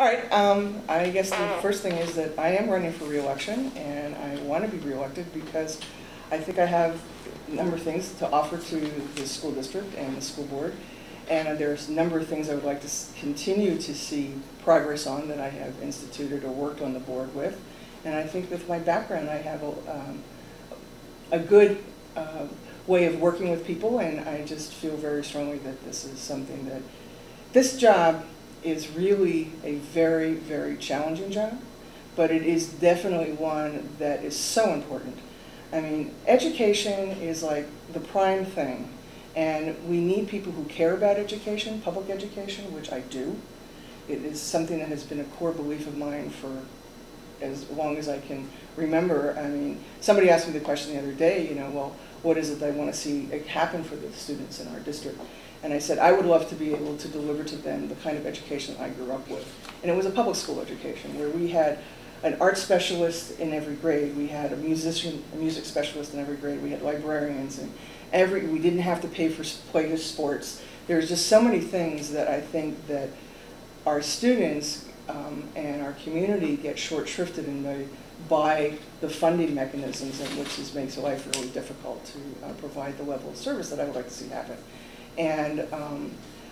All right, I guess the first thing is that I am running for re-election, and I want to be re-elected because I think I have a number of things to offer to the school district and the school board, and there's a number of things I would like to continue to see progress on that I have instituted or worked on the board with. And I think with my background, I have a good way of working with people, and I just feel very strongly that this is something that, this job is really a very, very challenging job, but it is definitely one that is so important. I mean, education is like the prime thing, and we need people who care about education, public education, which I do. It is something that has been a core belief of mine for as long as I can remember. I mean, somebody asked me the question the other day, you know, well, what is it that I want to see happen for the students in our district? And I said, I would love to be able to deliver to them the kind of education I grew up with. And it was a public school education where we had an art specialist in every grade. We had a music specialist in every grade. We had librarians, and we didn't have to pay for play sports. There's just so many things that I think that our students and our community get short-shrifted in by the funding mechanisms, and which makes life really difficult to provide the level of service that I would like to see happen. And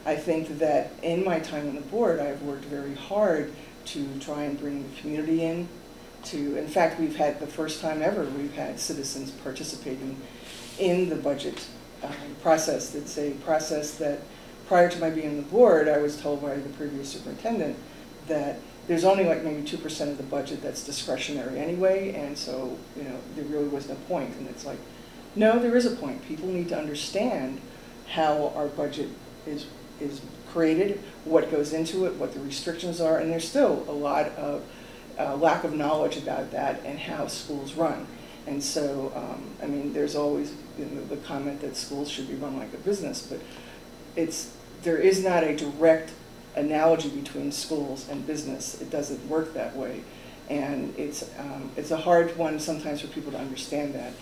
I think that in my time on the board, I've worked very hard to try and bring the community in fact, we've had the first time ever, we've had citizens participating in the budget process. It's a process that prior to my being on the board, I was told by the previous superintendent that there's only like maybe 2% of the budget that's discretionary anyway, and so, you know, there really was no point. And it's like, no, there is a point. People need to understand how our budget is created, what goes into it, what the restrictions are, and there's still a lot of lack of knowledge about that and how schools run. And so, I mean, there's always, you know, the comment that schools should be run like a business, but there is not a direct analogy between schools and business. It doesn't work that way, and it's a hard one sometimes for people to understand that.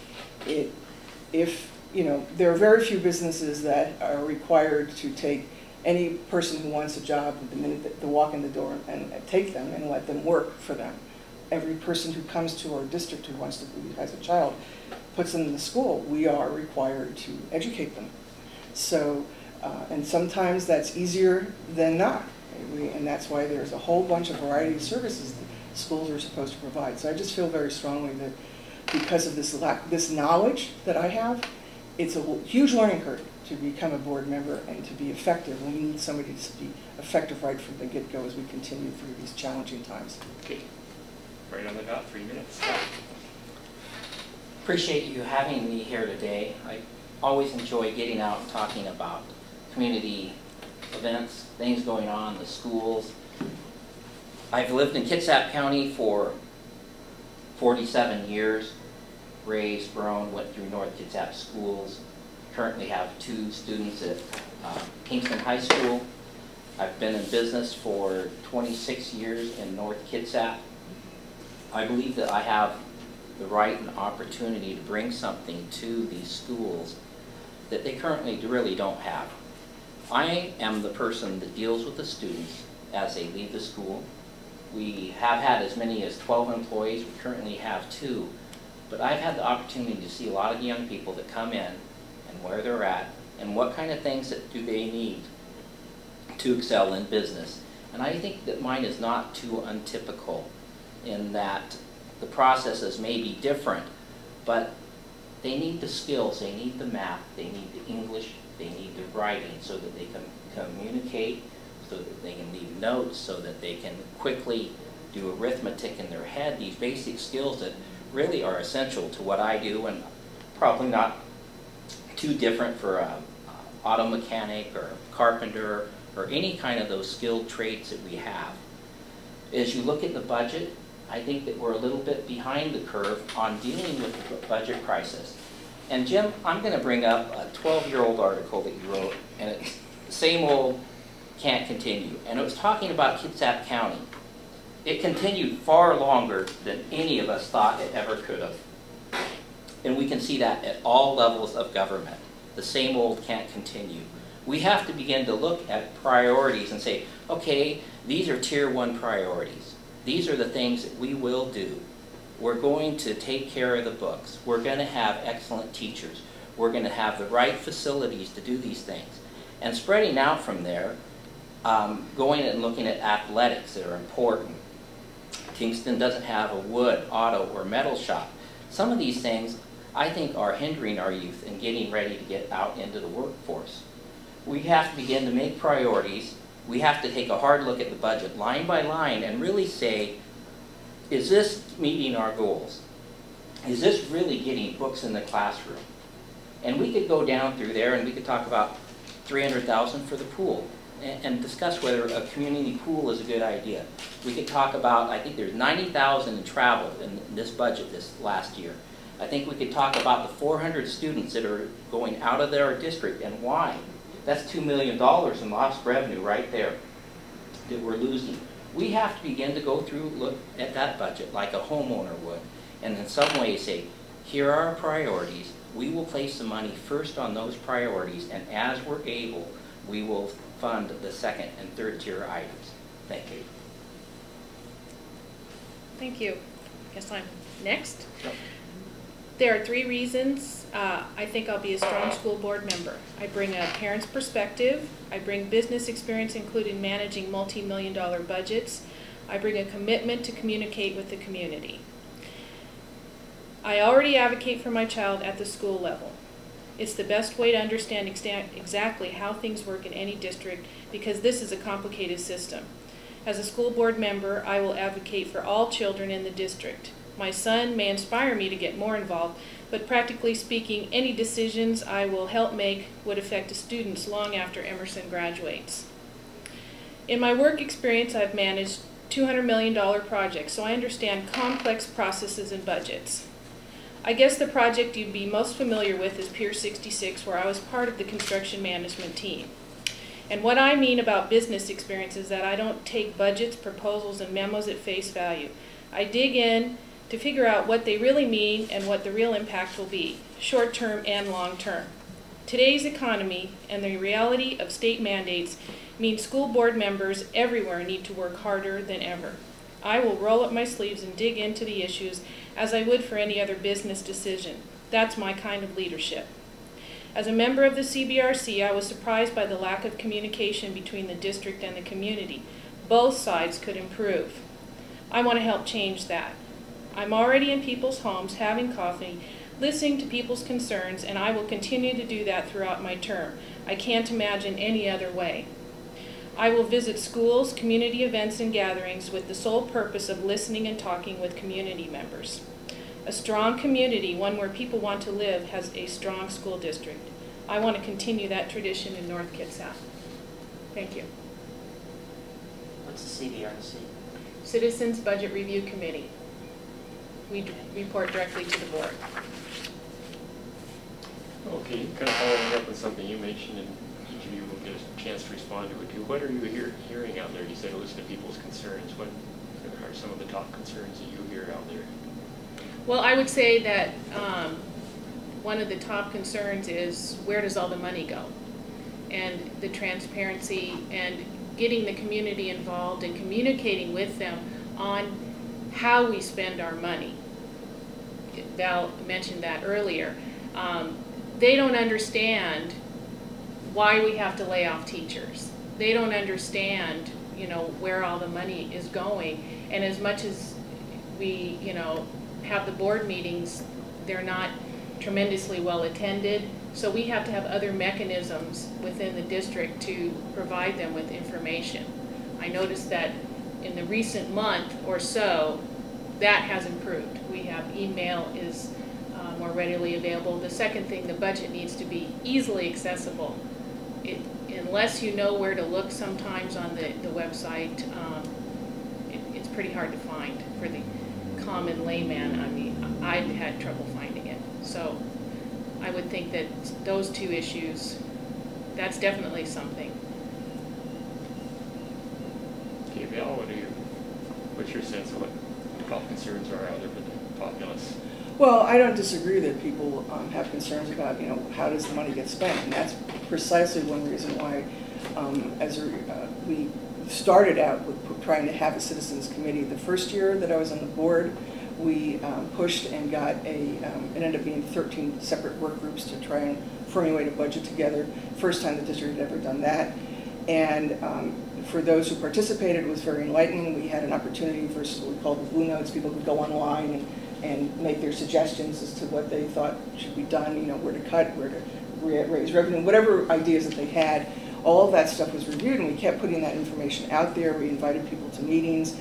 You know, there are very few businesses that are required to take any person who wants a job the minute that they walk in the door and take them and let them work for them. Every person who comes to our district who has a child, puts them in the school, we are required to educate them. So, and sometimes that's easier than not. And that's why there's a whole bunch of variety of services that schools are supposed to provide. So I just feel very strongly that because of this knowledge that I have, it's a huge learning curve to become a board member and to be effective. We need somebody to be effective right from the get-go as we continue through these challenging times. Okay. Right on the dot, 3 minutes. Appreciate you having me here today. I always enjoy getting out and talking about community events, things going on in the schools. I've lived in Kitsap County for 47 years. Raised, grown, went through North Kitsap schools. Currently have 2 students at Kingston High School. I've been in business for 26 years in North Kitsap. I believe that I have the right and opportunity to bring something to these schools that they currently really don't have. I am the person that deals with the students as they leave the school. We have had as many as 12 employees. We currently have 2. But I've had the opportunity to see a lot of young people that come in and where they're at and what kind of things that do they need to excel in business. And I think that mine is not too untypical in that the processes may be different, but they need the skills, they need the math, they need the English, they need the writing so that they can communicate, so that they can leave notes, so that they can quickly do arithmetic in their head, these basic skills that really are essential to what I do, and probably not too different for an auto mechanic or a carpenter or any kind of those skilled trades that we have. As you look at the budget, I think that we're a little bit behind the curve on dealing with the budget crisis. And Jim, I'm going to bring up a 12-year-old article that you wrote, and it's the same old can't continue. And it was talking about Kitsap County. It continued far longer than any of us thought it ever could have. And we can see that at all levels of government. The same old can't continue. We have to begin to look at priorities and say, okay, these are tier 1 priorities. These are the things that we will do. We're going to take care of the books. We're going to have excellent teachers. We're going to have the right facilities to do these things. And spreading out from there, going and looking at athletics that are important. Kingston doesn't have a wood, auto, or metal shop. Some of these things, I think, are hindering our youth in getting ready to get out into the workforce. We have to begin to make priorities. We have to take a hard look at the budget line by line and really say, is this meeting our goals? Is this really getting books in the classroom? And we could go down through there and we could talk about $300,000 for the pool and discuss whether a community pool is a good idea. We could talk about, I think there's $90,000 in travel in this budget this last year. I think we could talk about the 400 students that are going out of their district and why. That's $2 million in lost revenue right there that we're losing. We have to begin to go through, look at that budget like a homeowner would, and in some ways say, here are our priorities. We will place the money first on those priorities, and as we're able, we will fund the second and third tier items. Thank you. Thank you. Guess I'm next. Yep. There are 3 reasons I think I'll be a strong school board member. I bring a parent's perspective. I bring business experience, including managing multi-million-dollar budgets. I bring a commitment to communicate with the community. I already advocate for my child at the school level. It's the best way to understand exactly how things work in any district because this is a complicated system. As a school board member, I will advocate for all children in the district. My son may inspire me to get more involved, but practically speaking, any decisions I will help make would affect the students long after Emerson graduates. In my work experience, I've managed $200 million projects, so I understand complex processes and budgets. I guess the project you'd be most familiar with is Pier 66, where I was part of the construction management team. And what I mean about business experience is that I don't take budgets, proposals, and memos at face value. I dig in to figure out what they really mean and what the real impact will be, short-term and long-term. Today's economy and the reality of state mandates mean school board members everywhere need to work harder than ever. I will roll up my sleeves and dig into the issues as I would for any other business decision. That's my kind of leadership. As a member of the CBRC, I was surprised by the lack of communication between the district and the community. Both sides could improve. I want to help change that. I'm already in people's homes, having coffee, listening to people's concerns, and I will continue to do that throughout my term. I can't imagine any other way. I will visit schools, community events, and gatherings with the sole purpose of listening and talking with community members. A strong community, one where people want to live, has a strong school district. I want to continue that tradition in North Kitsap. Thank you. What's the CBRC? Citizens Budget Review Committee. We report directly to the board. Okay, kind of following up on something you mentioned, and each of you will get a chance to respond to it too. What are you hearing out there? You said listen to people's concerns. What are some of the top concerns that you hear out there? Well, I would say that one of the top concerns is where does all the money go? And the transparency and getting the community involved and communicating with them on how we spend our money. Val mentioned that earlier. They don't understand why we have to lay off teachers. They don't understand, where all the money is going. And as much as we, have the board meetings, they're not tremendously well attended. So we have to have other mechanisms within the district to provide them with information. I noticed that in the recent month or so, that has improved. We have email is more readily available. The second thing, the budget needs to be easily accessible. Unless you know where to look sometimes on the website, it's pretty hard to find for the common layman. I mean, I've had trouble finding it. So I would think that those 2 issues, that's definitely something. Okay, Val, what's your sense of what the top concerns are out there for the populace? Well, I don't disagree that people have concerns about, how does the money get spent, and that's precisely one reason why, we started out with trying to have a citizens committee. The first year that I was on the board, we pushed and got it ended up being 13 separate work groups to try and formulate a budget together. First time the district had ever done that, and for those who participated, it was very enlightening. We had an opportunity versus what we called the Blue Notes. People could go online and make their suggestions as to what they thought should be done, where to cut, where to raise revenue, whatever ideas that they had. All of that stuff was reviewed, and we kept putting that information out there. We invited people to meetings.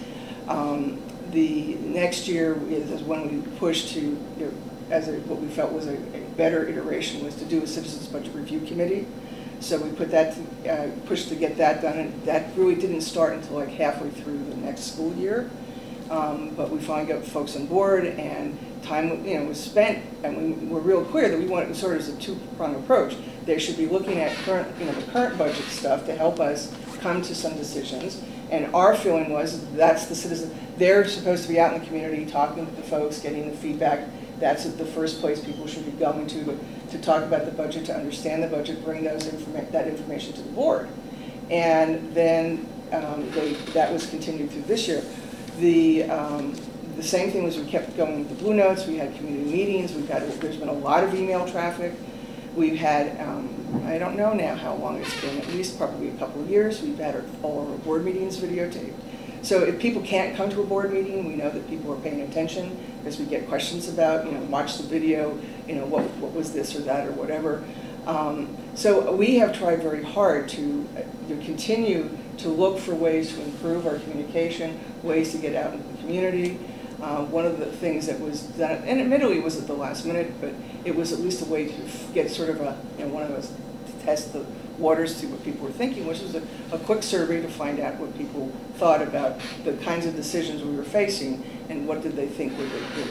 The next year is when we pushed to, what we felt was a better iteration was to do a citizens budget review committee. So we put that, pushed to get that done, and that really didn't start until like halfway through the next school year. But we finally got folks on board, and time was spent, and we were real clear that we wanted sort of as a two-pronged approach. They should be looking at the current budget stuff to help us come to some decisions. And our feeling was that's the citizen. They're supposed to be out in the community talking to the folks, getting the feedback. That's the first place people should be going to talk about the budget, to understand the budget, bring that information to the board. And then that was continued through this year. The same thing was we kept going with the Blue Notes. We had community meetings. There's been a lot of email traffic. We've had, I don't know now how long it's been, at least probably a couple of years. We've had all our board meetings videotaped. So if people can't come to a board meeting, we know that people are paying attention as we get questions about, watch the video, what was this or that or whatever. So we have tried very hard to continue to look for ways to improve our communication, ways to get out into the community. One of the things that was done, and admittedly it was at the last minute, but it was at least a way to get sort of one of those to test the waters, see what people were thinking, which was a quick survey to find out what people thought about the kinds of decisions we were facing and what did they think were the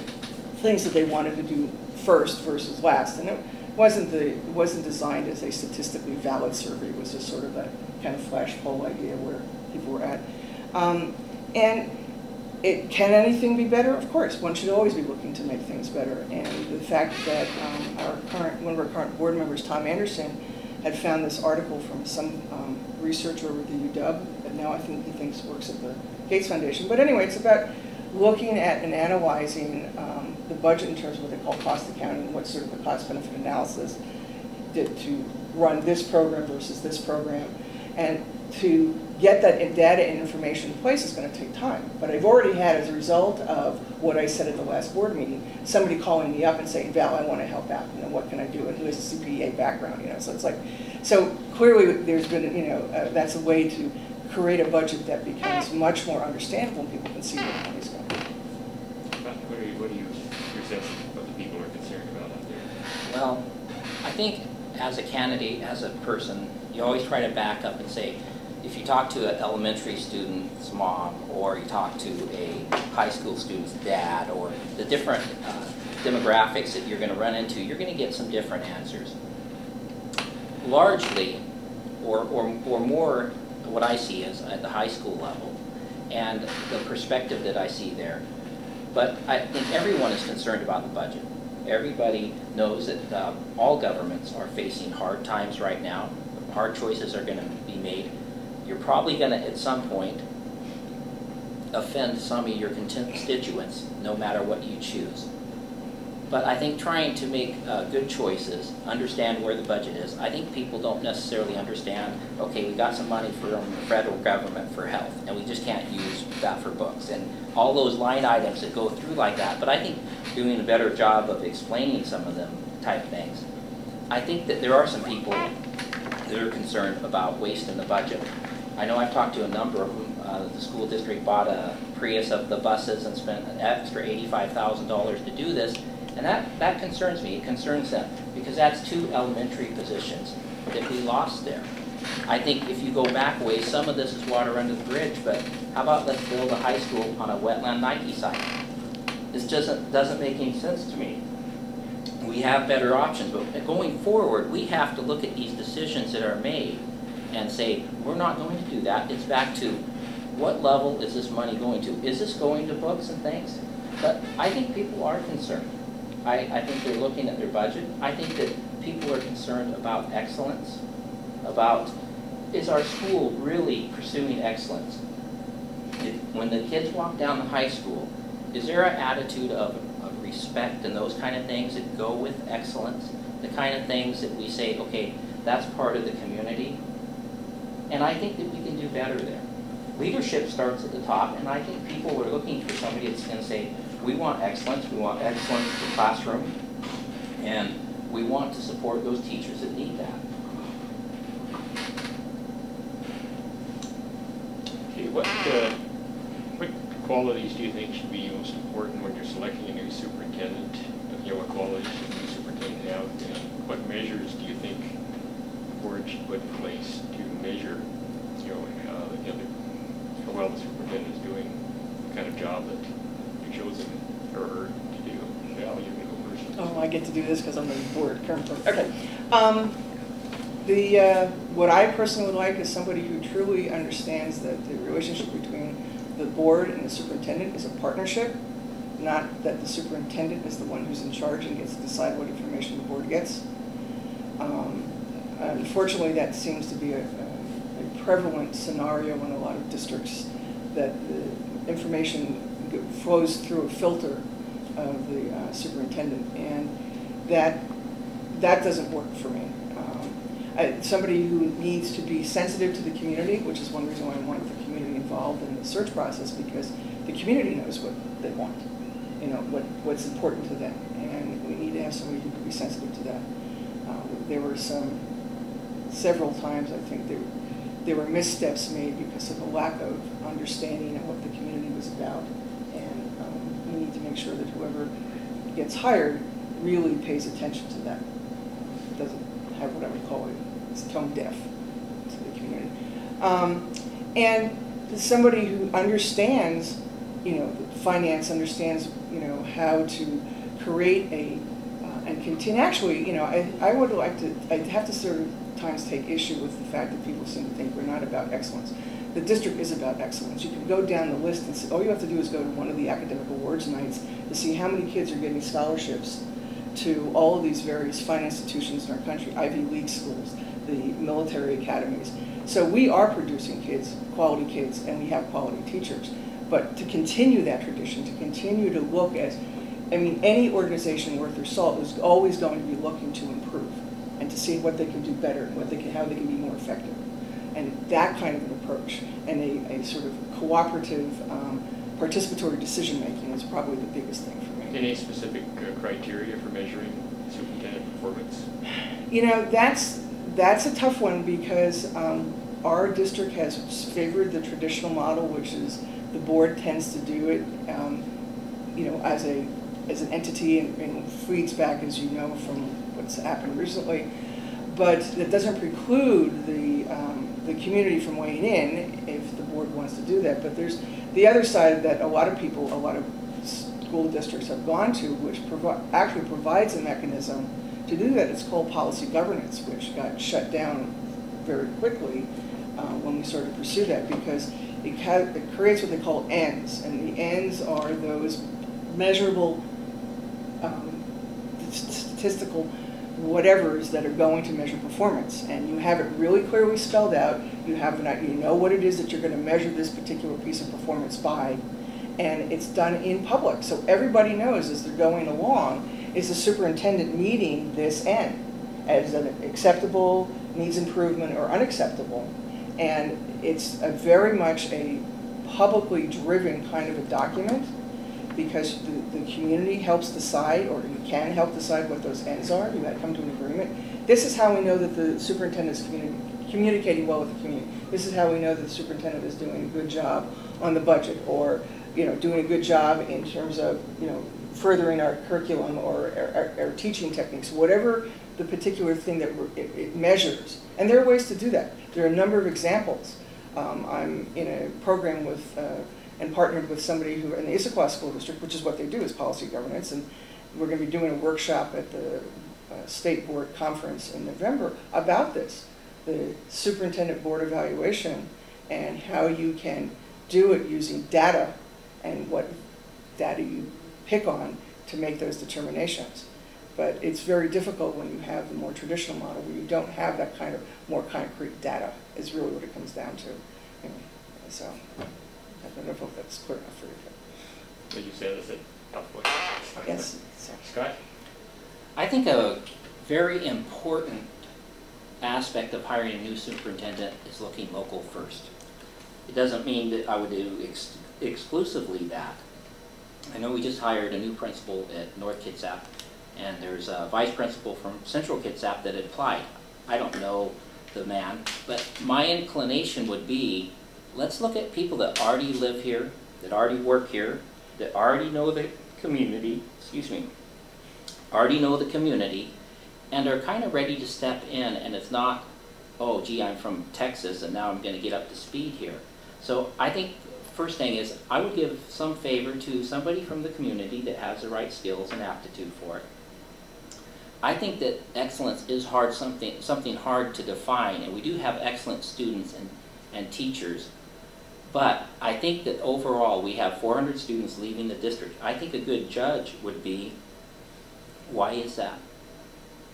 things that they wanted to do first versus last. And it wasn't designed as a statistically valid survey. It was just sort of a kind of flash poll idea where people were at. And can anything be better? Of course, one should always be looking to make things better. And the fact that one of our current board members, Tom Anderson, had found this article from some researcher over at the UW that now I think he thinks works at the Gates Foundation. But anyway, it's about looking at and analyzing the budget in terms of what they call cost accounting, what sort of the cost-benefit analysis to run this program versus this program. And to get that data and information in place is going to take time. But I've already had, as a result of what I said at the last board meeting, somebody calling me up and saying, Val, I want to help out. What can I do? And who has a CPA background? So it's like, so clearly there's been, that's a way to create a budget that becomes much more understandable and people can see where the money's going. What do you sense what the people are concerned about out there? Well, I think as a candidate, as a person, you always try to back up and say, if you talk to an elementary student's mom, or you talk to a high school student's dad, or the different demographics that you're going to run into, you're going to get some different answers. Largely, or more, what I see is at the high school level, and the perspective that I see there. But I think everyone is concerned about the budget. Everybody knows that all governments are facing hard times right now. Hard choices are going to be made. You're probably going to, at some point, offend some of your constituents, no matter what you choose. But I think trying to make good choices, understand where the budget is. I think people don't necessarily understand, okay, we got some money from the federal government for health, and we just can't use that for books, and all those line items that go through like that. But I think doing a better job of explaining some of them type things. I think that there are some people that are concerned about waste in the budget. I know I've talked to a number of them. The school district bought a Prius of the buses and spent an extra $85,000 to do this. And that concerns me. It concerns them because that's 2 elementary positions that we lost there. I think if you go back a ways, some of this is water under the bridge, but how about let's build a high school on a wetland Nike site? This doesn't make any sense to me. We have better options, but going forward, we have to look at these decisions that are made and say, we're not going to do that. It's back to what level is this money going to? Is this going to books and things? But I think people are concerned. I think they're looking at their budget. I think that people are concerned about excellence, about, is our school really pursuing excellence? When the kids walk down the high school, is there an attitude of respect and those kind of things that go with excellence? The kind of things that we say, okay, that's part of the community. And I think that we can do better there. Leadership starts at the top, and I think people are looking for somebody that's going to say, we want excellence in the classroom, and we want to support those teachers that need that. Okay, what qualities do you think should be most important when you're selecting a new superintendent? What qualities should the new superintendent have, and what measures do you think the board should put in place to measure, how well the superintendent is doing, the kind of job that you chosen or her to do? Val, you're going to go first. Oh, I get to do this because I'm the board current board. Okay. What I personally would like is somebody who truly understands that the relationship between the board and the superintendent is a partnership, not that the superintendent is the one who's in charge and gets to decide what information the board gets. Unfortunately, that seems to be a prevalent scenario in a lot of districts, that the information flows through a filter of the superintendent, and that doesn't work for me. Somebody who needs to be sensitive to the community, which is one reason why I want the community involved in the search process, because the community knows what they want, what's important to them, and we need to have somebody who can be sensitive to that. There were several times, I think, there were missteps made because of a lack of understanding of what the community was about, and we need to make sure that whoever gets hired really pays attention to that. Doesn't have what I would call it's tone deaf to the community. And somebody who understands, finance, understands, how to create and continue. Actually, I would like to, I'd have to sort of times take issue with the fact that people seem to think we're not about excellence. The district is about excellence. You can go down the list and see, all you have to do is go to one of the academic awards nights to see how many kids are getting scholarships to all of these various fine institutions in our country, Ivy League schools, the military academies. So we are producing kids, quality kids, and we have quality teachers. But to continue that tradition, to continue to look at, any organization worth their salt is always going to be looking to improve and to see what they can do better and how they can be more effective. And that kind of an approach and a sort of cooperative, participatory decision making is probably the biggest thing for me. Any specific criteria for measuring superintendent performance? That's a tough one because our district has favored the traditional model, which is the board tends to do it, as an entity and feeds back, as you know, from what's happened recently. But that doesn't preclude the community from weighing in if the board wants to do that. But there's the other side that a lot of school districts have gone to, which actually provides a mechanism to do that. It's called policy governance, which got shut down very quickly when we started to pursue that, because it creates what they call ends, and the ends are those measurable statistical whatevers that are going to measure performance, and you have it really clearly spelled out. You have you know what it is that you're going to measure this particular piece of performance by, and it's done in public, so everybody knows as they're going along, is the superintendent meeting this end as an acceptable, needs improvement, or unacceptable. And it's very much a publicly driven kind of a document, because the community helps decide, or you can help decide what those ends are. You might come to an agreement. This is how we know that the superintendent is communicating well with the community. This is how we know that the superintendent is doing a good job on the budget, or doing a good job in terms of furthering our curriculum or our teaching techniques, whatever the particular thing that it measures. And there are ways to do that. There are a number of examples. I'm in a program with and partnered with somebody who in the Issaquah School District, which is what they do, is policy governance, and we're going to be doing a workshop at the State Board Conference in November about this, the Superintendent Board Evaluation, and how you can do it using data and what data you pick on to make those determinations. But it's very difficult when you have the more traditional model where you don't have that kind of more concrete data, is really what it comes down to. You know, so I don't know if that's clear enough for you. Would you say that's a tough one? Yes. So. Scott? I think a very important aspect of hiring a new superintendent is looking local first. It doesn't mean that I would do exclusively that. I know we just hired a new principal at North Kitsap, and there's a vice principal from Central Kitsap that had applied. I don't know the man, but my inclination would be, let's look at people that already live here, that already work here, that already know the community, already know the community, and are kind of ready to step in, and it's not, oh gee, I'm from Texas and now I'm going to get up to speed here. So I think first thing is I would give some favor to somebody from the community that has the right skills and aptitude for it. I think that excellence is something hard to define, and we do have excellent students and teachers, but I think that overall we have 400 students leaving the district. I think a good judge would be, why is that?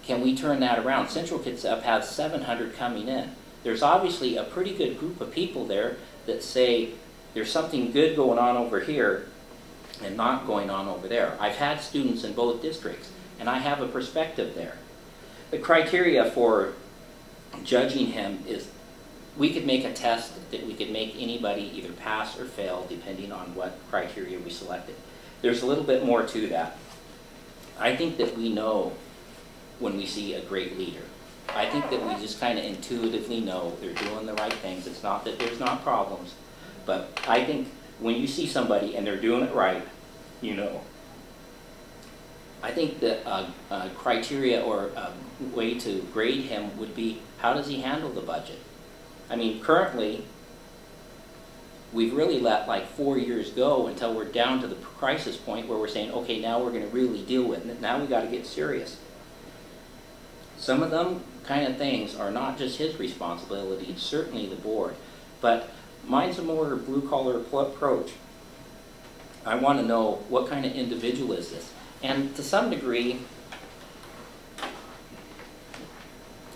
Can we turn that around? Central Kitsap has 700 coming in. There's obviously a pretty good group of people there that say there's something good going on over here and not going on over there. I've had students in both districts, and I have a perspective there. The criteria for judging him is, we could make a test that we could make anybody either pass or fail depending on what criteria we selected. There's a little bit more to that. I think that we know when we see a great leader. I think that we just kind of intuitively know they're doing the right things. It's not that there's not problems, but I think when you see somebody and they're doing it right, you know. I think that a criteria or a way to grade him would be, how does he handle the budget? I mean, currently, we've really let like 4 years go until we're down to the crisis point where we're saying, okay, now we're going to really deal with it. Now we got to get serious. Some of them kind of things are not just his responsibility, it's certainly the board. But mine's a more blue-collar approach. I want to know what kind of individual is this. And to some degree,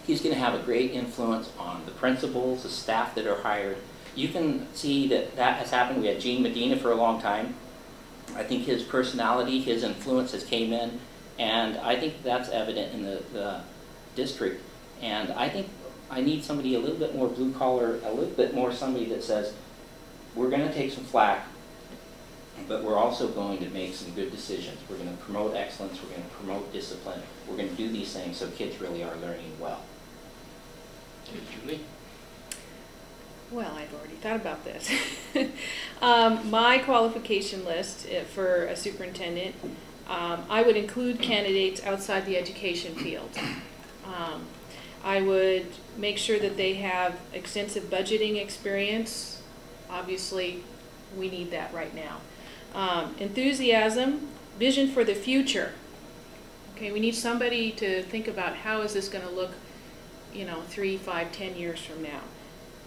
he's going to have a great influence on the principals, the staff that are hired. You can see that that has happened. We had Gene Medina for a long time. I think his personality, his influence has came in, and I think that's evident in the district. And I think I need somebody a little bit more blue collar, a little bit more somebody that says, we're going to take some flack, but we're also going to make some good decisions. We're going to promote excellence, we're going to promote discipline, we're going to do these things so kids really are learning well. Okay, Julie? Well, I've already thought about this. My qualification list for a superintendent, I would include candidates outside the education field. I would make sure that they have extensive budgeting experience. Obviously, we need that right now. Enthusiasm, vision for the future. Okay, we need somebody to think about how is this going to look, 3, 5, 10 years from now.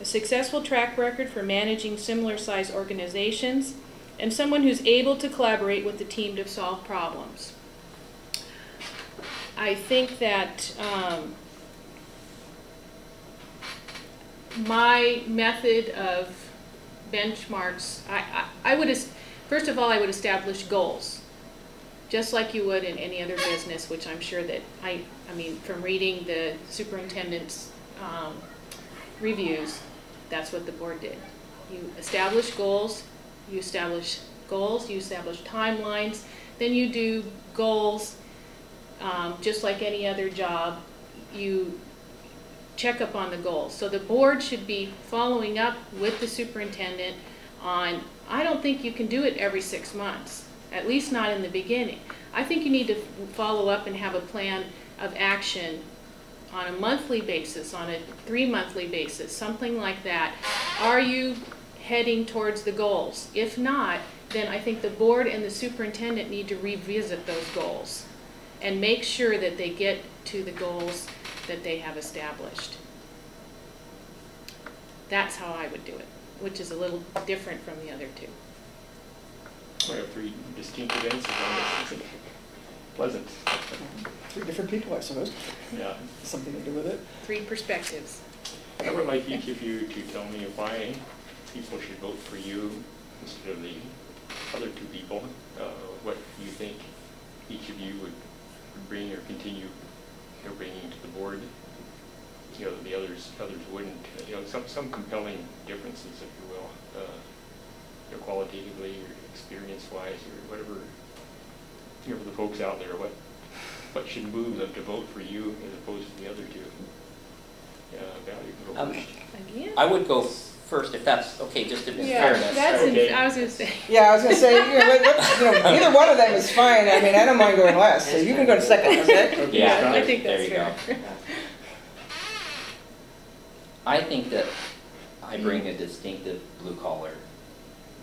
A successful track record for managing similar size organizations, and someone who's able to collaborate with the team to solve problems. I think that my method of benchmarks, I would, first of all, I would establish goals, just like you would in any other business, which I'm sure that, I mean, from reading the superintendent's reviews, that's what the board did. You establish goals, you establish timelines, then you do goals, just like any other job, you check up on the goals. So the board should be following up with the superintendent on, I don't think you can do it every 6 months, at least not in the beginning. I think you need to follow up and have a plan of action on a monthly basis, on a 3-monthly basis, something like that. Are you heading towards the goals? If not, then I think the board and the superintendent need to revisit those goals and make sure that they get to the goals that they have established. That's how I would do it, which is a little different from the other two. We have 3 distinct events, as long as it's pleasant. 3 different people, I suppose. Yeah. Something to do with it. 3 perspectives. I would like each of you to tell me why people should vote for you instead of the other 2 people. What you think each of you would bring or continue bringing to the board. You know, the others wouldn't. You know, some compelling differences, if you will, you know, qualitatively or experience-wise or whatever. You know, for the folks out there, what should move them to vote for you as opposed to the other 2? Value. Again? I would go first if that's okay, just in fairness. That's Okay. I was going to say. Yeah, I was going to say, either one of them is fine. I mean, I don't mind going last, so you can go second, okay? Okay, Yeah, Scott. I think there that's you fair. go. I think that I bring a distinctive blue-collar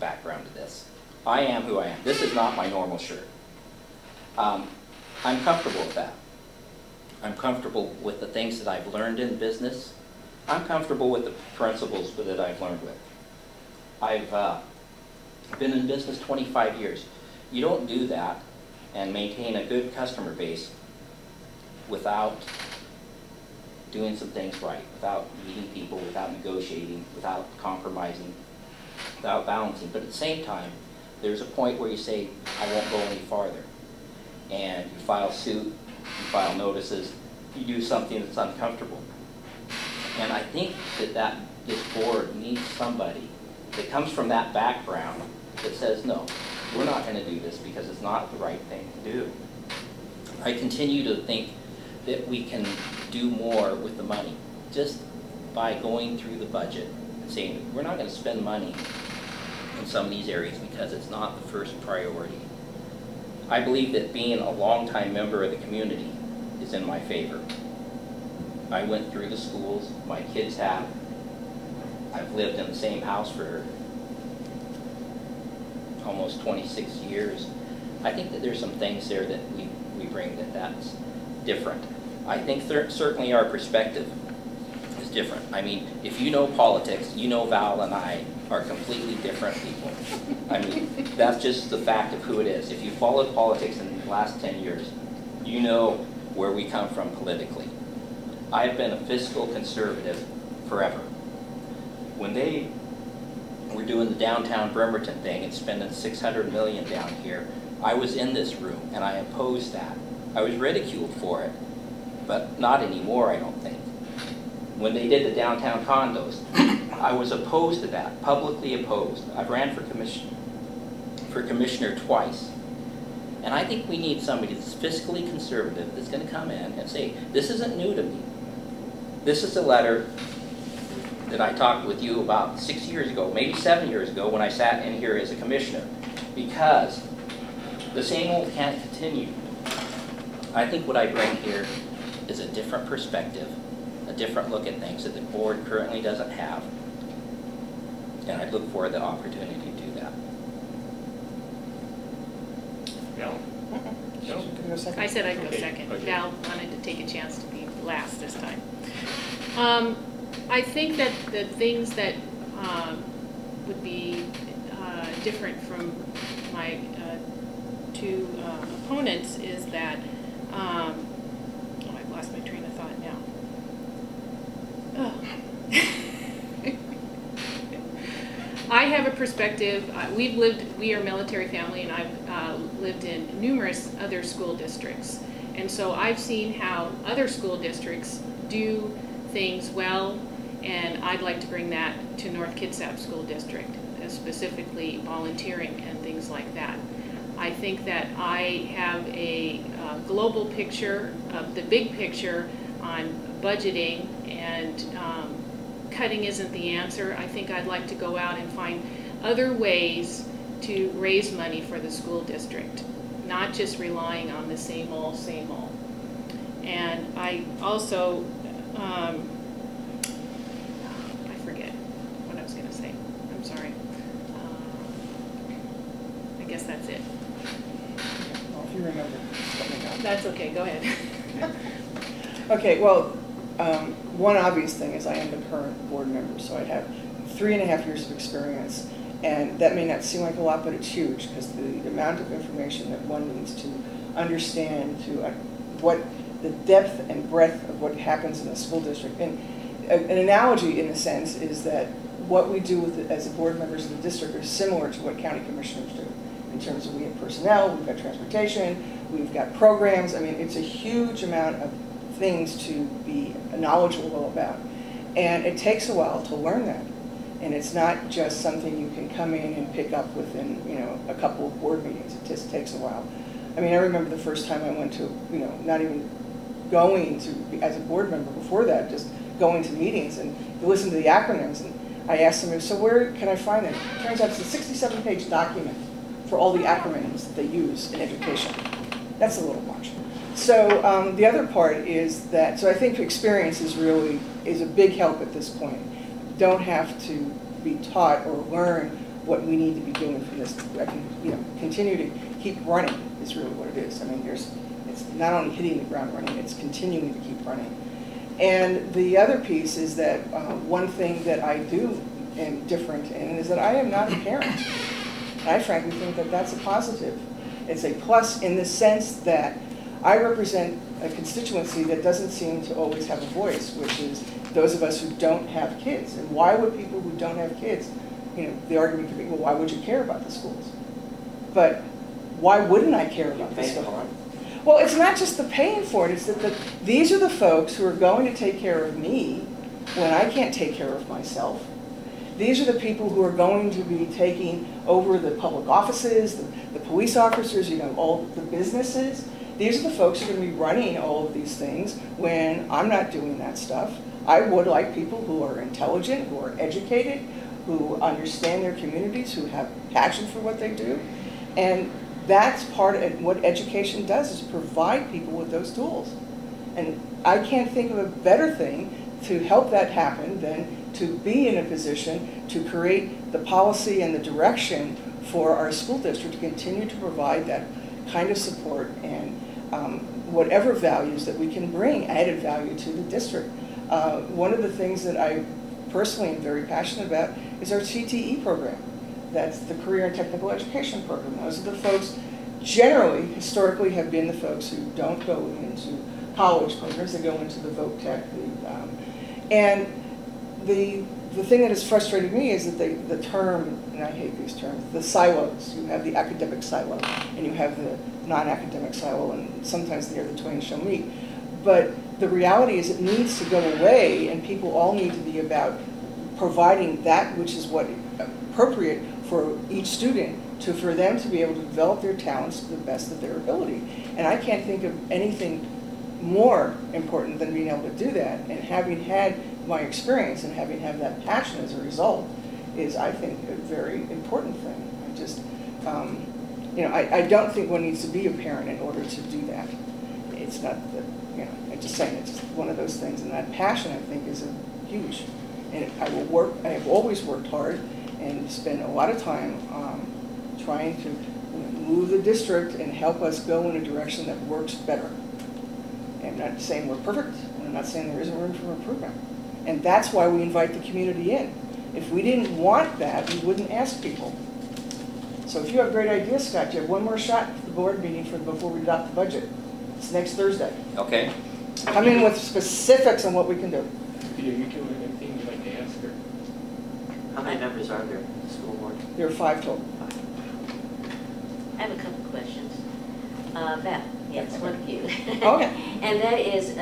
background to this. I am who I am. This is not my normal shirt. I'm comfortable with that. I'm comfortable with the things that I've learned in business. I'm comfortable with the principles that I've learned with. I've been in business 25 years. You don't do that and maintain a good customer base without doing some things right, without meeting people, without negotiating, without compromising, without balancing. But at the same time, there's a point where you say, I won't go any farther. And you file suit, you file notices, you do something that's uncomfortable. And I think that this board needs somebody that comes from that background that says, no, we're not going to do this because it's not the right thing to do. I continue to think that we can do more with the money just by going through the budget and saying, we're not going to spend money in some of these areas because it's not the first priority. I believe that being a longtime member of the community is in my favor. I went through the schools, my kids have. I've lived in the same house for almost 26 years. I think that there's some things there that we bring that's different. I think certainly our perspective is different. I mean, if you know politics, you know Val and I are completely different people. I mean, that's just the fact of who it is. If you followed politics in the last 10 years, you know where we come from politically. I've been a fiscal conservative forever. When they were doing the downtown Bremerton thing and spending $600 million down here, I was in this room and I opposed that. I was ridiculed for it, but not anymore, I don't think. When they did the downtown condos, I was opposed to that, publicly opposed. I've ran for commissioner twice. And I think we need somebody that's fiscally conservative that's going to come in and say, this isn't new to me. This is a letter that I talked with you about 6 years ago, maybe 7 years ago, when I sat in here as a commissioner, because the same old can't continue. I think what I bring here is a different perspective, a different look at things that the board currently doesn't have, and I look for the opportunity to do that. Val? No? Can you go second? I said I'd go Okay, second. okay. Val wanted to take a chance to be last this time. I think that the things that would be different from my 2 opponents is that, oh, I've lost my train of thought now. Oh. I have a perspective. We are a military family, and I've lived in numerous other school districts. And so I've seen how other school districts do things well, and I'd like to bring that to North Kitsap School District, specifically volunteering and things like that. I think that I have a global picture of the big picture on budgeting, and cutting isn't the answer. I think I'd like to go out and find other ways to raise money for the school district, not just relying on the same old, same old. And I also, I forget what I was going to say. I'm sorry. I guess that's it. Well, if you remember, let me know. That's okay, go ahead. Okay, well, one obvious thing is I am the current board member, so I have 3.5 years of experience, And that may not seem like a lot, but it's huge, because the amount of information that one needs to understand, to what the depth and breadth of what happens in a school district. And an analogy, in a sense, is that what we do with as board members of the district is similar to what county commissioners do, in terms of we have personnel, we've got transportation, we've got programs. I mean, it's a huge amount of things to be knowledgeable about. And it takes a while to learn that. And it's not just something you can come in and pick up within, a couple of board meetings. It just takes a while. I mean, I remember the first time I went to, not even going to, as a board member before that, just going to meetings and to listen to the acronyms. And I asked them, so where can I find them? It turns out it's a 67-page document for all the acronyms that they use in education. That's a little much. So the other part is that, so I think experience is a big help at this point. Don't have to be taught or learn what we need to be doing for this. I can, continue to keep running is really what it is. I mean, it's not only hitting the ground running, it's continuing to keep running. And the other piece is that one thing that I do am different in is that I am not a parent. I frankly think that that's a positive. It's a plus in the sense that I represent a constituency that doesn't seem to always have a voice, which is those of us who don't have kids. And why would people who don't have kids, the argument could be, well, why would you care about the schools? But why wouldn't I care about the schools? Well, it's not just the paying for it, it's that these are the folks who are going to take care of me when I can't take care of myself. These are the people who are going to be taking over the public offices, the police officers, all the businesses. These are the folks who are going to be running all of these things when I'm not doing that stuff. I would like people who are intelligent, who are educated, who understand their communities, who have passion for what they do. And that's part of what education does, is provide people with those tools. And I can't think of a better thing to help that happen than to be in a position to create the policy and the direction for our school district to continue to provide that kind of support and whatever values that we can bring, added value to the district. One of the things that I personally am very passionate about is our CTE program. That's the Career and Technical Education program. Those are the folks, generally, historically, have been the folks who don't go into college programs. They go into the voc tech. And the thing that has frustrated me is that the term, and I hate these terms, the silos. You have the academic silo, and you have the non-academic silo, and sometimes there the twain shall meet. But the reality is it needs to go away, and people all need to be about providing that which is what appropriate for each student for them to be able to develop their talents to the best of their ability. And I can't think of anything more important than being able to do that. And having had my experience and having had that passion as a result is, I think, a very important thing. I just, I don't think one needs to be a parent in order to do that. It's not that, I'm just saying, it's just one of those things. And that passion, I think, is huge. And I have always worked hard and spent a lot of time trying to move the district and help us go in a direction that works better. I'm not saying we're perfect, and I'm not saying there isn't room for improvement. And that's why we invite the community in. If we didn't want that, we wouldn't ask people. So if you have great ideas, Scott, you have one more shot at the board meeting before we adopt the budget. It's next Thursday. Okay. Come in with specifics on what we can do. Peter, you two have anything you'd like to ask her? How many members are there in the school board? There are 5 total. I have a couple of questions. Beth, yes, one of you. Okay. And that is,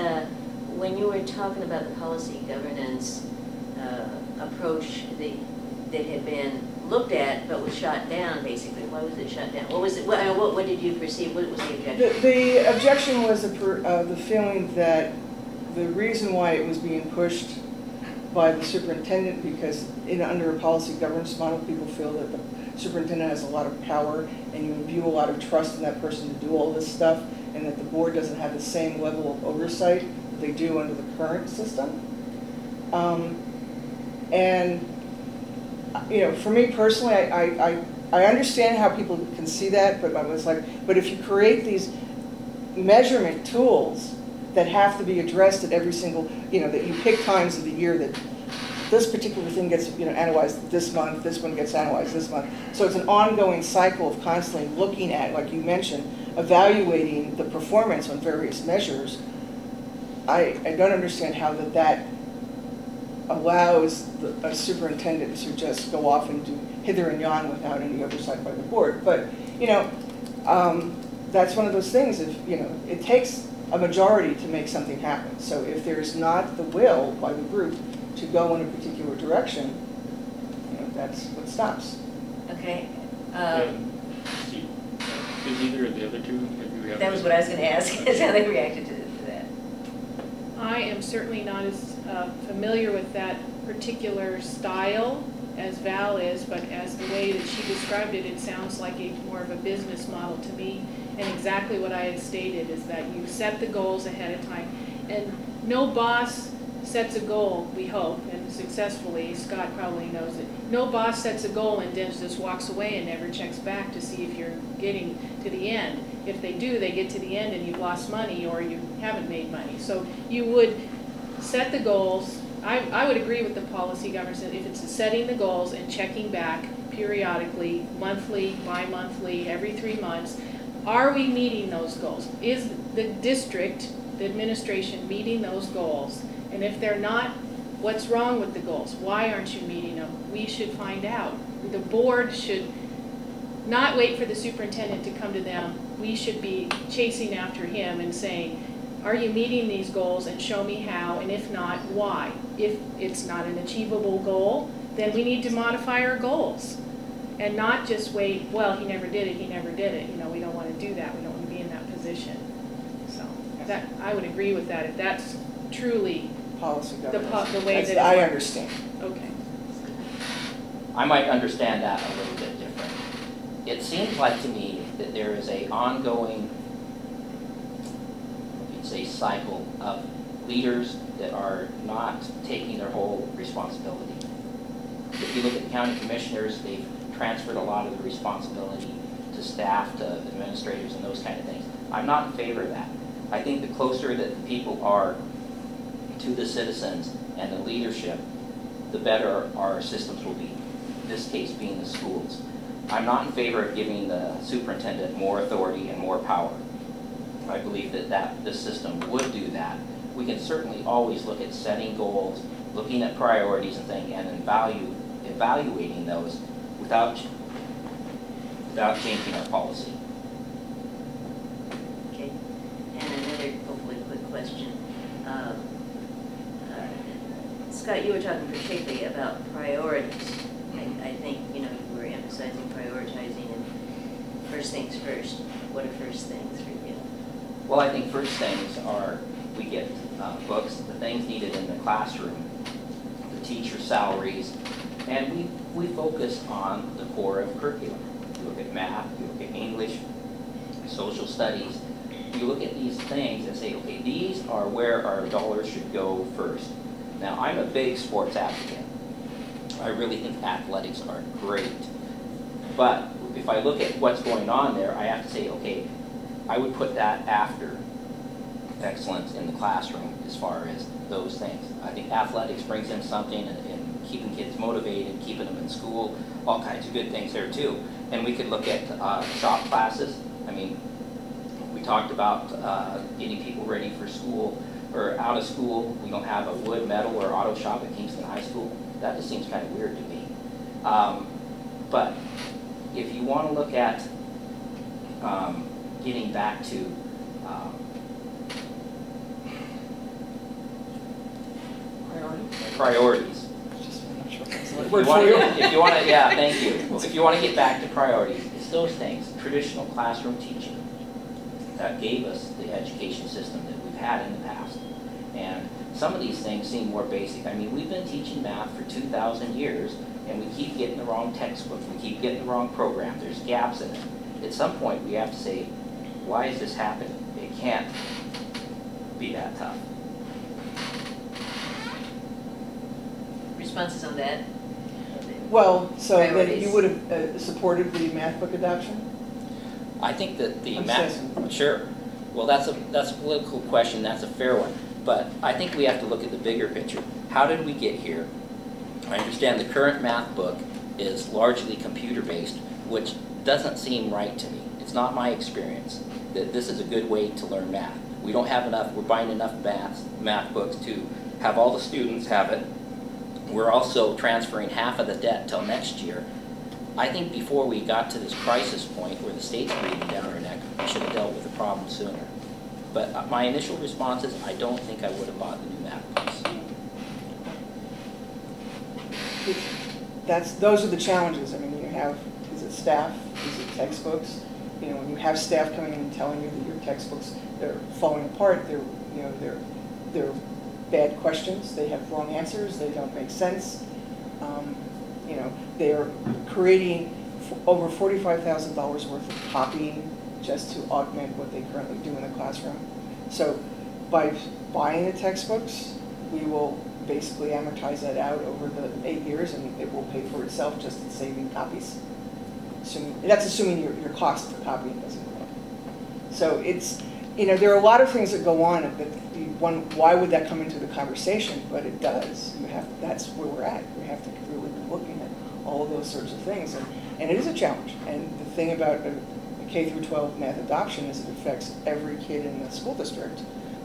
when you were talking about the policy governance approach that had been looked at but was shot down, basically, why was it shut down? What was it? What did you perceive? What was the objection? The objection was the feeling that the reason why it was being pushed by the superintendent, because under a policy governance model, people feel that the superintendent has a lot of power and you imbue a lot of trust in that person to do all this stuff, and that the board doesn't have the same level of oversight that they do under the current system. And for me personally, I understand how people can see that, but I was like, but if you create these measurement tools that have to be addressed at every single, that you pick times of the year that this particular thing gets, analyzed this month, this one gets analyzed this month. So it's an ongoing cycle of constantly looking at, like you mentioned, evaluating the performance on various measures. I don't understand how that allows a superintendent to just go off and do hither and yon without any oversight by the board. But, that's one of those things, it takes a majority to make something happen. So if there's not the will by the group to go in a particular direction, that's what stops. Okay. Steve, did either of the other two, That was what I was going to ask, is how they reacted to that. I am certainly not as familiar with that particular style as Val is, but as the way that she described it, it sounds like more of a business model to me. And exactly what I had stated is that you set the goals ahead of time. And no boss sets a goal, we hope, and successfully, Scott probably knows it. No boss sets a goal and then just walks away and never checks back to see if you're getting to the end. If they do, they get to the end and you've lost money or you haven't made money. So you would set the goals. I would agree with the policy governance if it's setting the goals and checking back periodically, monthly, bi-monthly, every 3 months. Are we meeting those goals? Is the district, the administration, meeting those goals? And if they're not, what's wrong with the goals? Why aren't you meeting them? We should find out. The board should not wait for the superintendent to come to them. We should be chasing after him and saying, are you meeting these goals, and show me how, and if not, why? If it's not an achievable goal, then we need to modify our goals and not just wait, well, he never did it, he never did it. We don't want to do that. We don't want to be in that position. So that, I would agree with that if that's truly Policy governance. the way that I understand. Okay. I might understand that a little bit different. It seems like to me that there is an ongoing, you'd say, cycle of leaders that are not taking their whole responsibility. If you look at county commissioners, they've transferred a lot of the responsibility to staff, to administrators, and those kind of things. I'm not in favor of that. I think the closer that the people are to the citizens and the leadership, the better our systems will be, in this case being the schools. I'm not in favor of giving the superintendent more authority and more power. I believe that this system would do that. We can certainly always look at setting goals, looking at priorities and things, and evaluating those without changing our policy. Okay. And another hopefully quick question. Scott, you were talking particularly about priorities. I think, you were emphasizing prioritizing and first things first. What are first things for you? Well, I think first things are we get books, the things needed in the classroom, the teacher salaries, and we focus on the core of curriculum. You look at math, you look at English, social studies. You look at these things and say, okay, these are where our dollars should go first. Now, I'm a big sports advocate. I really think athletics are great. But if I look at what's going on there, I have to say, okay, I would put that after excellence in the classroom as far as those things. I think athletics brings in something in keeping kids motivated, keeping them in school, all kinds of good things there too. And we could look at shop classes. I mean, we talked about getting people ready for school or out of school. We don't have a wood, metal, or auto shop at Kingston High School. That just seems kind of weird to me. But if you want to look at getting back to priorities. If you want to, yeah, thank you. If you want to get back to priorities, it's those things. Traditional classroom teaching that gave us the education system that we've had in the past. And some of these things seem more basic. I mean, we've been teaching math for 2,000 years, and we keep getting the wrong textbooks. We keep getting the wrong program. There's gaps in it. At some point, we have to say, why is this happening? It can't be that tough. Responses on that? Well, so then Priorities. you would have supported the math book adoption? I think that the I'm math, saying. sure. Well, that's a political question. That's a fair one. But I think we have to look at the bigger picture. How did we get here? I understand the current math book is largely computer-based, which doesn't seem right to me. It's not my experience that this is a good way to learn math. We don't have enough, we're buying enough math books to have all the students have it. We're also transferring half of the debt till next year. I think before we got to this crisis point where the state's breathing down our neck, we should have dealt with the problem sooner. But my initial response is I don't think I would have bought the new math books. Those are the challenges. I mean, you have, is it staff, is it textbooks? You know, when you have staff coming in and telling you that your textbooks, they're falling apart, they're bad questions, they have wrong answers, they don't make sense. You know, they are creating over $45,000 worth of copying just to augment what they currently do in the classroom. So by buying the textbooks, we will basically amortize that out over the 8 years, and it will pay for itself just in saving copies. That's assuming your cost for copying doesn't go up. So it's, you know, there are a lot of things that go on. That why would that come into the conversation? But it does. That's where we're at. We have to really be looking at all of those sorts of things, and it is a challenge. And the thing about a K through 12 math adoption is it affects every kid in the school district.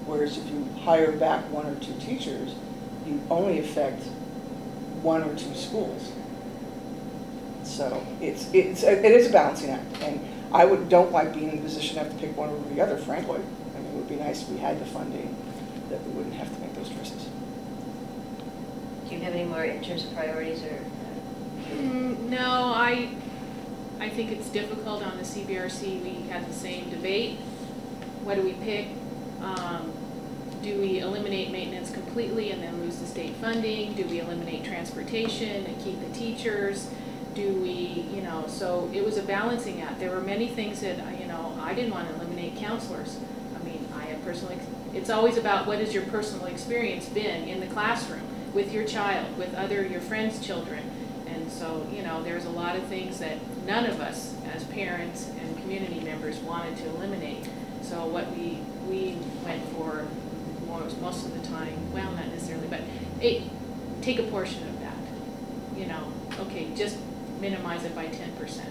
Whereas if you hire back 1 or 2 teachers, you only affect 1 or 2 schools. So it is a balancing act, and I don't like being in the position to have to pick one over the other, frankly. I mean, it would be nice if we had the funding that we wouldn't have to make those choices. Do you have any more in terms of priorities or? No, I think it's difficult on the CBRC. We had the same debate. What do we pick? Do we eliminate maintenance completely and then lose the state funding? Do we eliminate transportation and keep the teachers? Do we, you know, so it was a balancing act. There were many things that, you know, I didn't want to eliminate counselors. I mean, I have personal, it's always about what has your personal experience been in the classroom with your child, with your friends' children. And so, you know, there's a lot of things that none of us as parents and community members wanted to eliminate. So what we went for most of the time, well, not necessarily, but take a portion of that. You know, okay, just minimize it by 10%.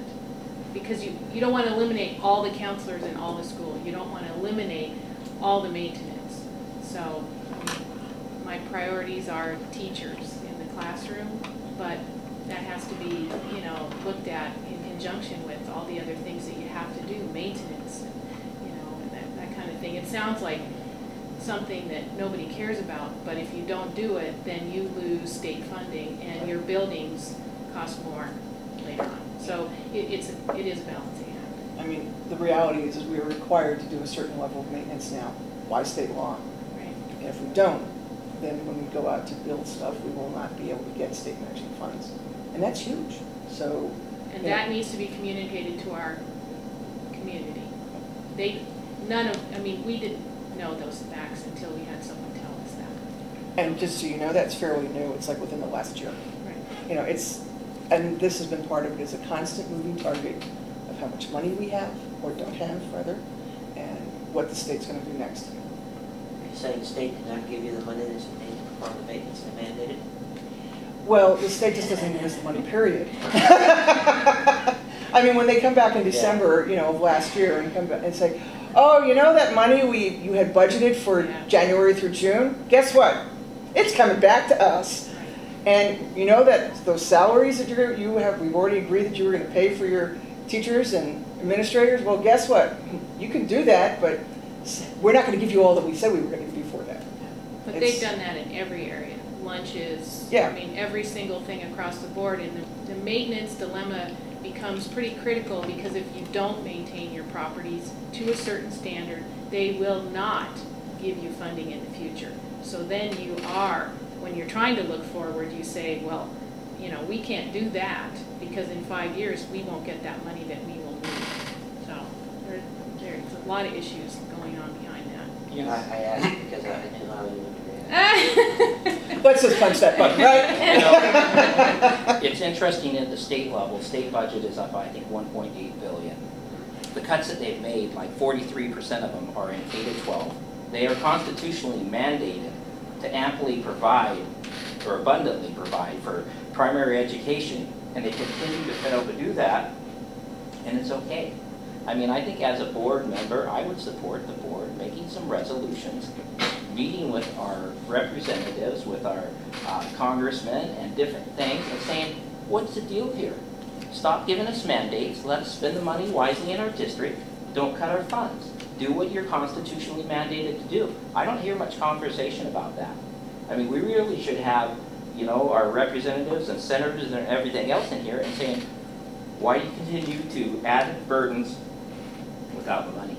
Because you don't want to eliminate all the counselors in all the schools. You don't want to eliminate all the maintenance. So my priorities are teachers in the classroom, but that has to be, you know, looked at in conjunction with all the other things that you have to do, maintenance, and, you know, and that kind of thing. It sounds like something that nobody cares about, but if you don't do it, then you lose state funding and your buildings cost more later on. So it is a balancing act. I mean, the reality is we are required to do a certain level of maintenance now by state law. Right. And if we don't, then when we go out to build stuff, we will not be able to get state matching funds. And that's huge. So, and that needs to be communicated to our community. We didn't know those facts until we had someone tell us that. And just so you know, that's fairly new. It's like within the last year. Right. You know, and this has been part of it, is a constant moving target of how much money we have, or don't have, rather, and what the state's going to do next. You're saying the state did not give you the money that's needed to perform the maintenance they mandated? Well, the state just doesn't give us the money, period. I mean, when they come back in December, you know, of last year and come back and say, oh, you know that money you had budgeted for January through June? Guess what? It's coming back to us. And you know that those salaries that we've already agreed that you were going to pay for your teachers and administrators? Well, guess what? You can do that, but we're not going to give you all that we said we were going to give you for that. But they've done that in every area. Lunches, I mean, every single thing across the board. And the maintenance dilemma becomes pretty critical, because if you don't maintain your properties to a certain standard, they will not give you funding in the future. So then when you're trying to look forward, you say, well, you know, we can't do that because in 5 years we won't get that money that we will need. So there's a lot of issues going on behind that. Yeah. I asked because I didn't know how you would react. Let's just punch that button, right? You know, it's interesting at the state level. State budget is up, I think, $1.8 billion. The cuts that they've made, like 43% of them are in K-12. They are constitutionally mandated to amply provide or abundantly provide for primary education, and they continue to fail to do that, and it's okay. I mean, I think as a board member, I would support the board making some resolutions, meeting with our representatives, with our congressmen and different things, and saying, what's the deal here? Stop giving us mandates. Let us spend the money wisely in our district. Don't cut our funds. Do what you're constitutionally mandated to do. I don't hear much conversation about that. I mean, we really should have, you know, our representatives and senators and everything else in here and saying, why do you continue to add burdens without the money?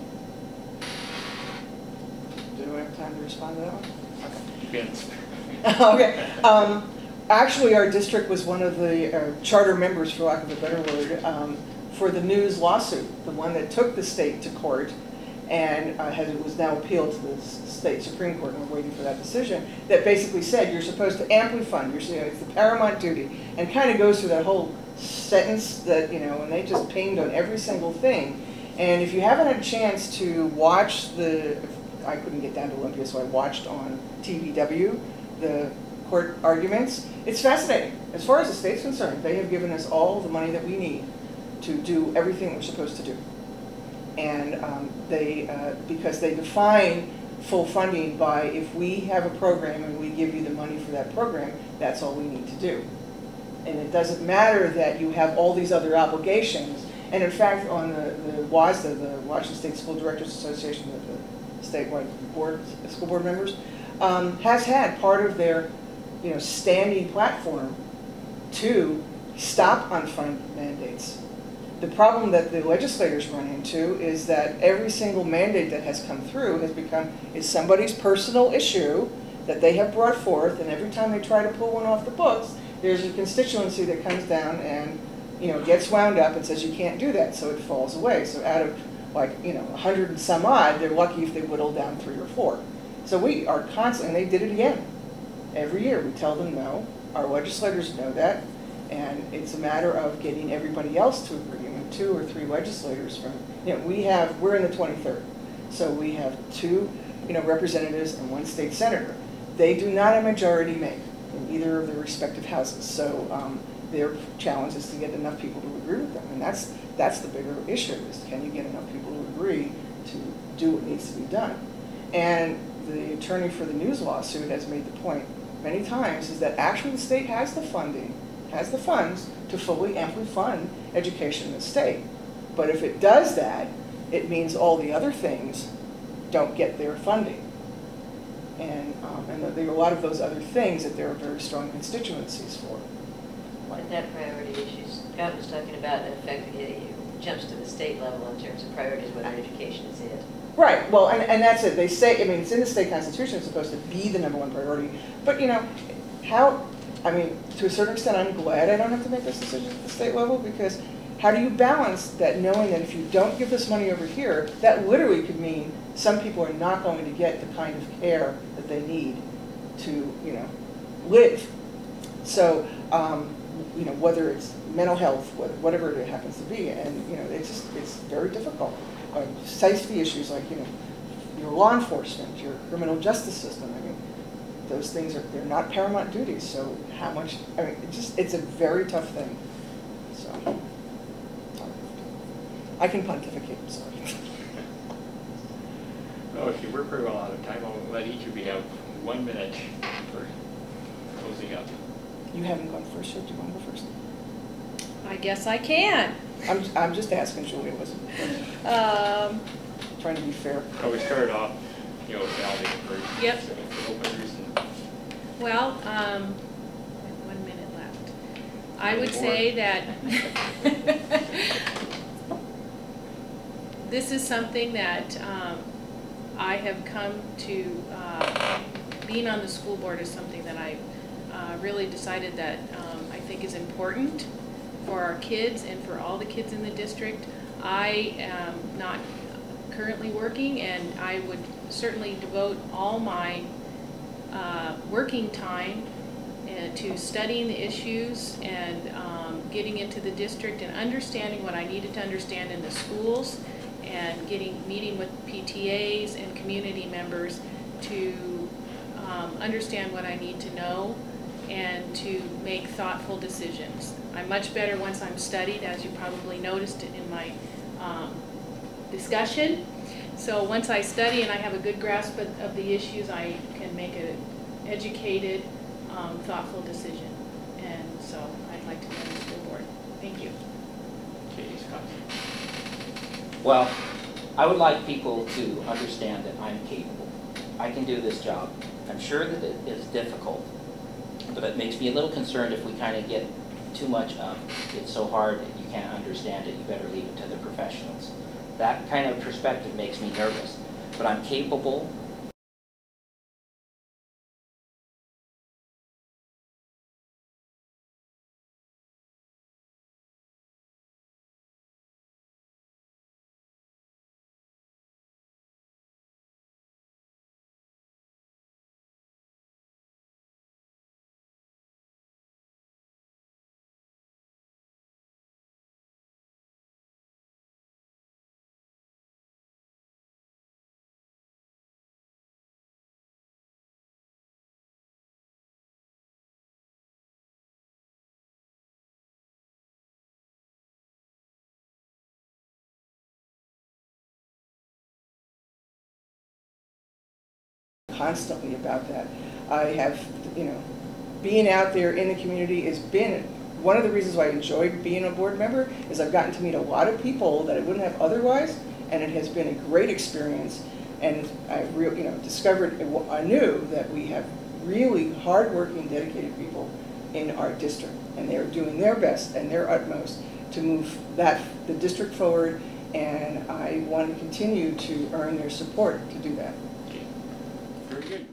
Do I have time to respond to that one? Depends. Okay. Actually, our district was one of the charter members, for lack of a better word, for the News lawsuit, the one that took the state to court and was now appealed to the state Supreme Court, and we're waiting for that decision, that basically said you're supposed to amply fund, it's the paramount duty, and kind of goes through that whole sentence that, you know, and they just pinged on every single thing. And if you haven't had a chance to watch I couldn't get down to Olympia, so I watched on TVW the court arguments. It's fascinating. As far as the state's concerned, they have given us all the money that we need to do everything we're supposed to do. And because they define full funding by if we have a program and we give you the money for that program, that's all we need to do. And it doesn't matter that you have all these other obligations. And in fact, on the WASDA, the Washington State School Directors Association, the statewide board, school board members, has had part of their, you know, standing platform to stop unfunded mandates. The problem that the legislators run into is that every single mandate that has come through is somebody's personal issue that they have brought forth, and every time they try to pull one off the books, there's a constituency that comes down and, you know, gets wound up and says you can't do that, so it falls away. So out of, like, you know, 100 and some odd, they're lucky if they whittle down 3 or 4. So we are constantly, and they did it again. Every year we tell them no, our legislators know that, and it's a matter of getting everybody else to agree. I mean, 2 or 3 legislators from, you know, we're in the 23rd, so we have 2, you know, representatives and 1 state senator. They do not a majority make in either of their respective houses, so their challenge is to get enough people to agree with them, and that's the bigger issue, is can you get enough people to agree to do what needs to be done. And the attorney for the News lawsuit has made the point many times, is that actually the state has the funding, has the funds to fully amply fund education in the state. But if it does that, it means all the other things don't get their funding. And there are a lot of those other things that there are very strong constituencies for. What that priority issue Scott was talking about, effectively jumps to the state level in terms of priorities, whether education is it. Right, well, and that's it. They say, I mean, it's in the state constitution, it's supposed to be the #1 priority. But, you know, I mean, to a certain extent, I'm glad I don't have to make those decisions at the state level, because how do you balance that, knowing that if you don't give this money over here, that literally could mean some people are not going to get the kind of care that they need to, you know, live. So, you know, whether it's mental health, whatever it happens to be, and, you know, it's very difficult. Safety issues like, you know, your law enforcement, your criminal justice system, I mean, those things they're not paramount duties, so how much, I mean, it's a very tough thing. So, I can pontificate, I'm sorry. Well, if you work very well out of time, I'll let each of you have 1 minute for closing up. You haven't gone first yet, do you want to go first? I guess I can. I'm just asking, Julia, wasn't trying to be fair. So we started off, you know, validating for Yep. openers and Well, 1 minute left. I would say that this is something that I have come to, being on the school board is something that I really decided that I think is important for our kids and for all the kids in the district. I am not currently working, and I would certainly devote all my working time to studying the issues and getting into the district and understanding what I needed to understand in the schools, and meeting with PTAs and community members to understand what I need to know and to make thoughtful decisions. I'm much better once I'm studied, as you probably noticed in my discussion. So once I study and I have a good grasp of the issues, I can make an educated, thoughtful decision. And so I'd like to be on the school board. Thank you. Okay, Scott. Well, I would like people to understand that I'm capable. I can do this job. I'm sure that it is difficult, but it makes me a little concerned if we kind of get too much of it's so hard that you can't understand it, you better leave it to the professionals. That kind of perspective makes me nervous, but I'm capable. Constantly about that. I have, being out there in the community has been one of the reasons why I enjoyed being a board member, is I've gotten to meet a lot of people that I wouldn't have otherwise, and it has been a great experience. And I discovered anew that we have really hardworking, dedicated people in our district, and they're doing their best and their utmost to move the district forward, and I want to continue to earn their support to do that. Okay, very good.